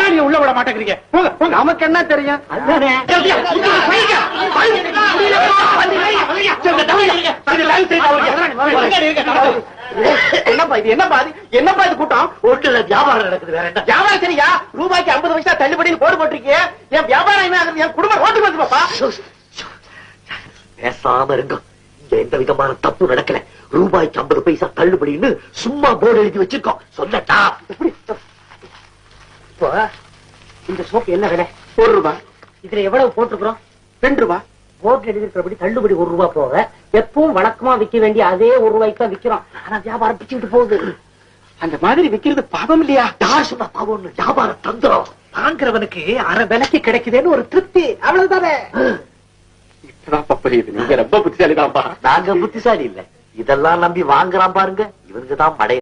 என்ன உள்ள விட மாட்டேங்கிறீங்க? நமக்கு என்ன தெரியும்? என்னப்பா இது கூட்டம்? ஒட்டுல வியாபாரம் நடக்குது. வேற என்ன வியாபாரம்? சரியா, ரூபாய்க்கு 50 பைசா தள்ளுபடின்னு போர்டு போட்டிருக்கீங்க. என் வியாபாரம் என் குடும்பம் ரோட்டுக்கு வந்து பாப்பா. பேசாம இருங்க. இங்க எந்த விதமான தப்பு நடக்கல. ரூபாய்க்கு 50 பைசா தள்ளுபடின்னு சும்மா போர்டு எழுதி வச்சிருக்கோம். சொல்லட்டா? இப்போ இந்த சோப்பு என்ன விலை? 1 ரூபாய். இதுல எவ்வளவு போட்டுக்கிறோம்? 2 ரூபாய். போர்டு எழுதிருக்கிறபடி தள்ளுபடி 1 ரூபாய் போக எப்பவும் வழக்கமா விற்க வேண்டிய அதே 1 ரூபாய்க்கு தான் விக்கிறோம். ஆனா வியாபாரம் பிச்சுட்டு போகுது. அந்த மாதிரி விக்கிறது பாவம் இல்லையா? யார் சொன்னா பாவம்னு? வியாபாரம் தந்துரும். வாங்குறவனுக்கு அரை விலைக்கு கிடைக்குதுன்னு ஒரு திருப்தி, அவ்வளவுதானே? இப்பதான் புரியுது. நீங்க ரொம்ப புத்திசாலிதான்ப்பா. நாங்க புத்திசாலி இல்ல. இதெல்லாம் நம்பி வாங்குறான் பாருங்க, இவனுக்குதான் மடை.